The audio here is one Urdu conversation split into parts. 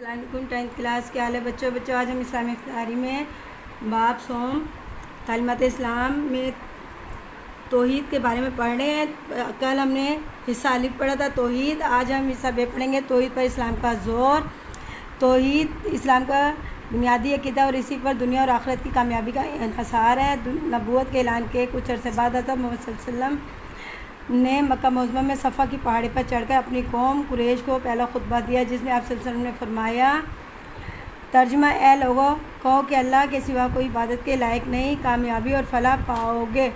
السلام علیکم 10th کلاس کے حال ہے بچوں آج ہم اسلامی افطاری میں باب سوم تعلیمات اسلام میں توحید کے بارے میں پڑھ رہے ہیں۔ کل ہم نے حصہ الف پڑھا تھا توحید، آج ہم حصہ ب پڑھیں گے توحید پر اسلام کا زور۔ توحید اسلام کا بنیادی عقیدہ اور اسی پر دنیا اور آخرت کی کامیابی کا انحصار ہے۔ نبوت کے اعلان کے کچھ عرصے بعد حضرت محمد صلی اللہ علیہ وسلم نے مکہ معظمہ میں صفا کی پہاڑی پر چڑھ کر اپنی قوم قریش کو پہلا خطبہ دیا، جس میں آپ صلی اللہ علیہ وسلم نے فرمایا، ترجمہ: اے لوگوں، کہو کہ اللہ کے سوا کوئی عبادت کے لائق نہیں، کامیابی اور فلاح پاؤ گے۔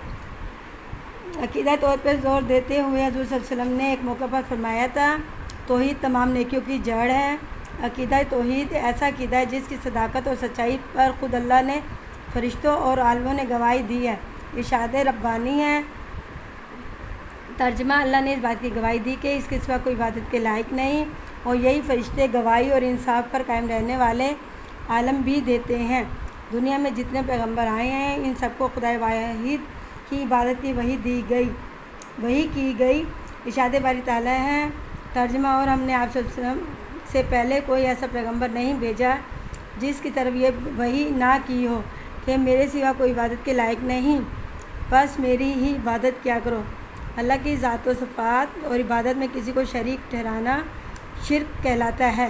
عقیدہ توحید پر زور دیتے ہوئے حضور صلی اللہ علیہ وسلم نے ایک موقع پر فرمایا تھا، توحید تمام نیکیوں کی جڑ ہے۔ عقیدہ توحید ایسا عقیدہ ہے جس کی صداقت اور سچائی پر خود اللہ نے، فرشتوں اور عالموں نے گواہی دی ہے، ارشاد ربانی ہے۔ ترجمہ: اللہ نے اس بات کی گواہی دی کہ اس کے سوا کوئی عبادت کے لائق نہیں، اور یہی فرشتے گواہی اور انصاف پر قائم رہنے والے عالم بھی دیتے ہیں۔ دنیا میں جتنے پیغمبر آئے ہیں، ان سب کو خدائے واحد کی عبادت کی وحی کی گئی، ارشاد باری تعالیٰ ہے۔ ترجمہ: اور ہم نے آپ صلی اللہ علیہ وسلم سے پہلے کوئی ایسا پیغمبر نہیں بھیجا جس کی طرف یہ وحی نہ کی ہو کہ میرے سوا کوئی عبادت کے لائق نہیں، بس میری ہی عبادت کیا کرو۔ اللہ کی ذات و صفات اور عبادت میں کسی کو شریک ٹھہرانا شرک کہلاتا ہے۔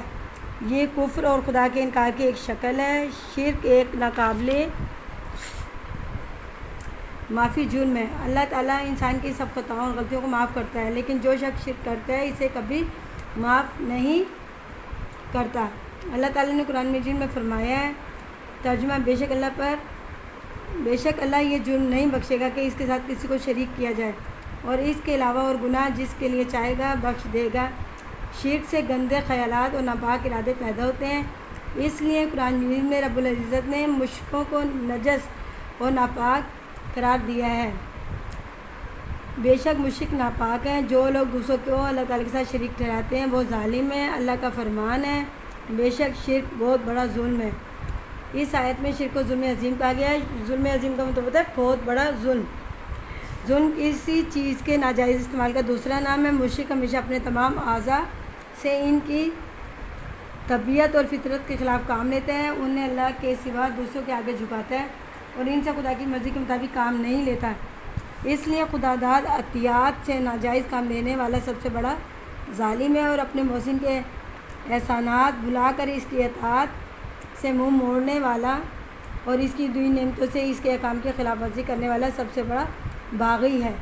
یہ کفر اور خدا کے انکار کی ایک شکل ہے۔ شرک ایک ناقابل معافی جرم ہے۔ اللہ تعالیٰ انسان کی سب خطاؤں اور غلطیوں کو معاف کرتا ہے، لیکن جو شخص شرک کرتا ہے اسے کبھی معاف نہیں کرتا۔ اللہ تعالیٰ نے قرآن مجید میں فرمایا ہے، ترجمہ: بے شک اللہ یہ جرم نہیں بخشے گا کہ اس کے ساتھ کسی کو شریک کیا جائے، اور اس کے علاوہ اور گناہ جس کے لیے چاہے گا بخش دے گا۔ شرک سے گندے خیالات اور ناپاک ارادے پیدا ہوتے ہیں، اس لیے قرآن مجید میں رب العزت نے مشرکوں کو نجس اور ناپاک قرار دیا ہے۔ بے شک مشرک ناپاک ہیں، جو لوگ دوسروں کو اللہ تعالیٰ کے ساتھ شریک ٹھہراتے ہیں وہ ظالم ہیں۔ اللہ کا فرمان ہے، بے شک شرک بہت بڑا ظلم ہے۔ اس آیت میں شرک کو ظلم عظیم کہا گیا ہے۔ ظلم عظیم کا مطلب ہے بہت بڑا ظلم۔ ظلم کسی چیز کے ناجائز استعمال کا دوسرا نام ہے۔ مشرک ہمیشہ اپنے تمام اعضاء سے ان کی طبیعت اور فطرت کے خلاف کام لیتا ہے، انہیں اللہ کے سوا دوسروں کے آگے جھکاتا ہے اور ان سے خدا کی مرضی کے مطابق کام نہیں لیتا۔ اس لیے خدا داد عطیات سے ناجائز کام لینے والا سب سے بڑا ظالم ہے، اور اپنے محسن کے احسانات بھلا کر اس کی اطاعت سے منہ موڑنے والا اور اس کی دی نعمتوں سے اس کے احکام کی خلاف ورزی کرنے والا سب سے بڑا باغی ہے۔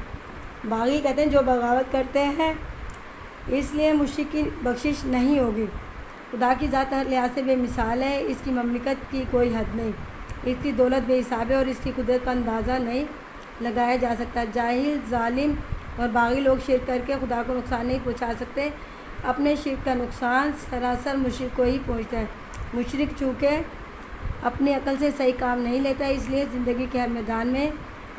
باغی کہتے ہیں جو بغاوت کرتے ہیں، اس لیے مشرک کی بخشش نہیں ہوگی۔ خدا کی ذات ہر لحاظ سے بے مثال ہے، اس کی مملکت کی کوئی حد نہیں، اس کی دولت بے حساب ہے اور اس کی قدرت کا اندازہ نہیں لگایا جا سکتا۔ جاہل، ظالم اور باغی لوگ شرک کر کے خدا کو نقصان نہیں پہنچا سکتے، اپنے شرک کا نقصان سراسر مشرک کو ہی پہنچتا ہے۔ مشرک چونکہ اپنی عقل سے صحیح کام نہیں لیتا، اس لیے زندگی کے ہر میدان میں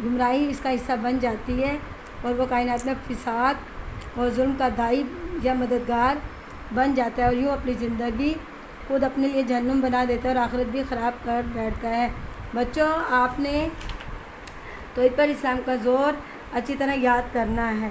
گمراہی اس کا حصہ بن جاتی ہے، اور وہ کائنات میں فساد اور ظلم کا داعی یا مددگار بن جاتا ہے، اور یوں اپنی زندگی خود اپنے لیے جہنم بنا دیتا ہے اور آخرت بھی خراب کر بیٹھتا ہے۔ بچوں، آپ نے توحید پر اسلام کا زور اچھی طرح یاد کرنا ہے۔